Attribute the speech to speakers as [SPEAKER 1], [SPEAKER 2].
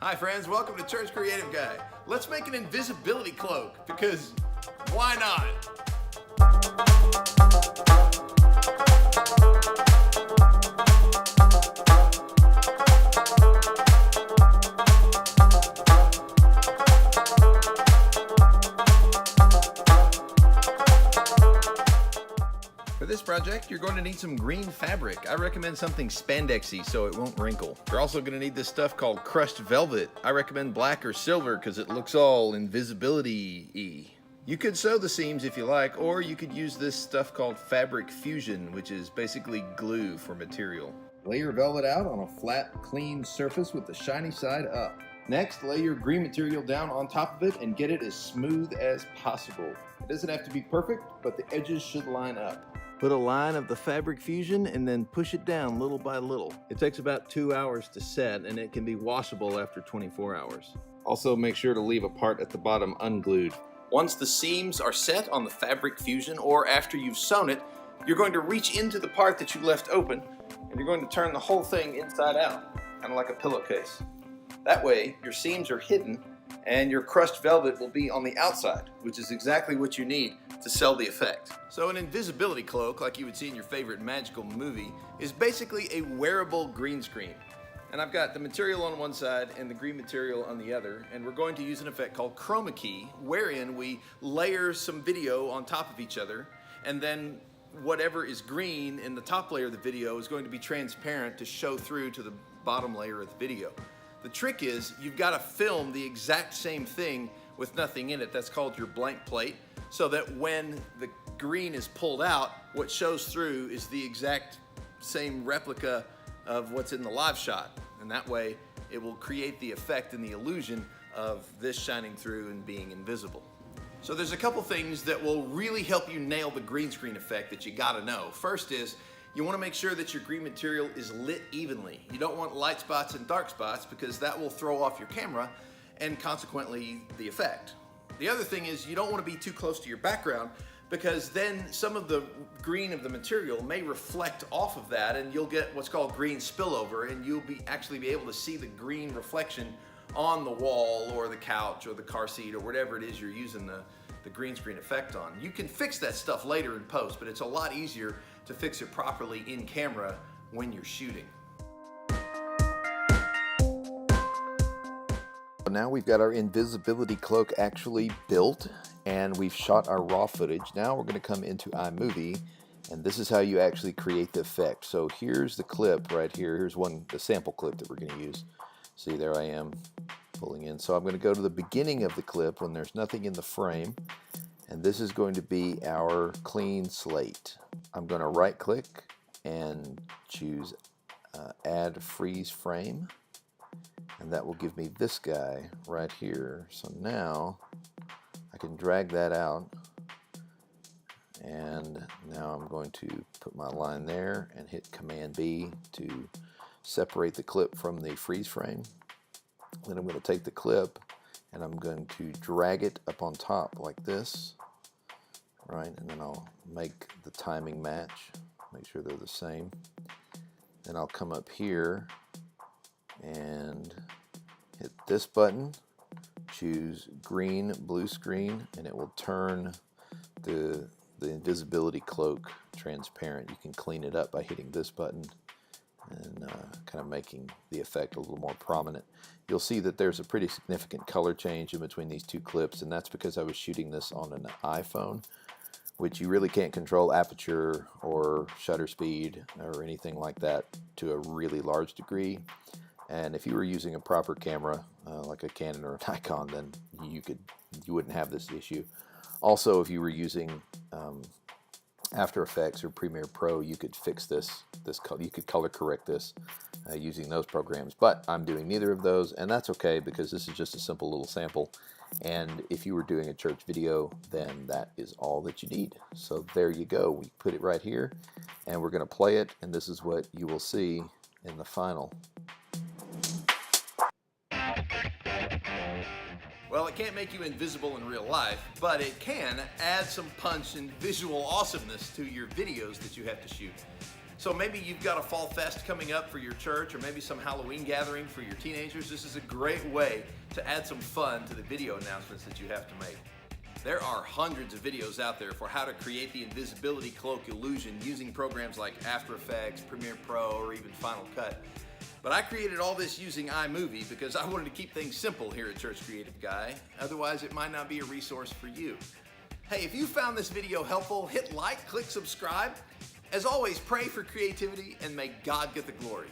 [SPEAKER 1] Hi friends, welcome to Church Creative Guy. Let's make an invisibility cloak, because why not? For this project, you're going to need some green fabric. I recommend something spandexy so it won't wrinkle. You're also going to need this stuff called crushed velvet. I recommend black or silver because it looks all invisibility-y. You could sew the seams if you like, or you could use this stuff called fabric fusion, which is basically glue for material. Lay your velvet out on a flat, clean surface with the shiny side up. Next, lay your green material down on top of it and get it as smooth as possible. It doesn't have to be perfect, but the edges should line up. Put a line of the fabric fusion and then push it down little by little. It takes about 2 hours to set, and it can be washable after 24 hours. Also, make sure to leave a part at the bottom unglued. Once the seams are set on the fabric fusion, or after you've sewn it, you're going to reach into the part that you left open, and you're going to turn the whole thing inside out, kind of like a pillowcase. That way, your seams are hidden, and your crushed velvet will be on the outside, which is exactly what you need to sell the effect. So an invisibility cloak, like you would see in your favorite magical movie, is basically a wearable green screen. And I've got the material on one side and the green material on the other, and we're going to use an effect called chroma key, wherein we layer some video on top of each other, and then whatever is green in the top layer of the video is going to be transparent to show through to the bottom layer of the video. The trick is you've got to film the exact same thing with nothing in it. That's called your blank plate, so that when the green is pulled out, what shows through is the exact same replica of what's in the live shot. And that way it will create the effect and the illusion of this shining through and being invisible. So there's a couple things that will really help you nail the green screen effect that you gotta know. First is, you want to make sure that your green material is lit evenly. You don't want light spots and dark spots because that will throw off your camera and consequently the effect. The other thing is you don't want to be too close to your background because then some of the green of the material may reflect off of that and you'll get what's called green spillover, and you'll actually be able to see the green reflection on the wall or the couch or the car seat or whatever it is you're using the green screen effect on. You can fix that stuff later in post, but it's a lot easier to fix it properly in camera when you're shooting. Now we've got our invisibility cloak actually built, and we've shot our raw footage. Now we're going to come into iMovie, and this is how you actually create the effect. So here's the clip right here. Here's the sample clip that we're going to use. See, there I am pulling in. So I'm going to go to the beginning of the clip when there's nothing in the frame, and this is going to be our clean slate. I'm going to right click and choose add freeze frame, and that will give me this guy right here. So now I can drag that out, and now I'm going to put my line there and hit Command B to separate the clip from the freeze frame. Then I'm going to take the clip and I'm going to drag it up on top like this, right? And then I'll make the timing match, make sure they're the same. Then I'll come up here and hit this button, choose green, blue screen, and it will turn the invisibility cloak transparent. You can clean it up by hitting this button and kind of making the effect a little more prominent. You'll see that there's a pretty significant color change in between these two clips, and that's because I was shooting this on an iPhone, which you really can't control aperture or shutter speed or anything like that to a really large degree. And if you were using a proper camera, like a Canon or a Nikon, then you wouldn't have this issue. Also, if you were using After Effects or Premiere Pro, you could fix this. You could color correct this using those programs. But I'm doing neither of those, and that's okay because this is just a simple little sample. And if you were doing a church video, then that is all that you need. So there you go. We put it right here, and we're going to play it, and this is what you will see in the final. Well, it can't make you invisible in real life, but it can add some punch and visual awesomeness to your videos that you have to shoot. So maybe you've got a fall fest coming up for your church, or maybe some Halloween gathering for your teenagers. This is a great way to add some fun to the video announcements that you have to make. There are hundreds of videos out there for how to create the invisibility cloak illusion using programs like After Effects, Premiere Pro, or even Final Cut. But I created all this using iMovie because I wanted to keep things simple here at Church Creative Guy. Otherwise, it might not be a resource for you. Hey, if you found this video helpful, hit like, click subscribe. As always, pray for creativity and may God get the glory.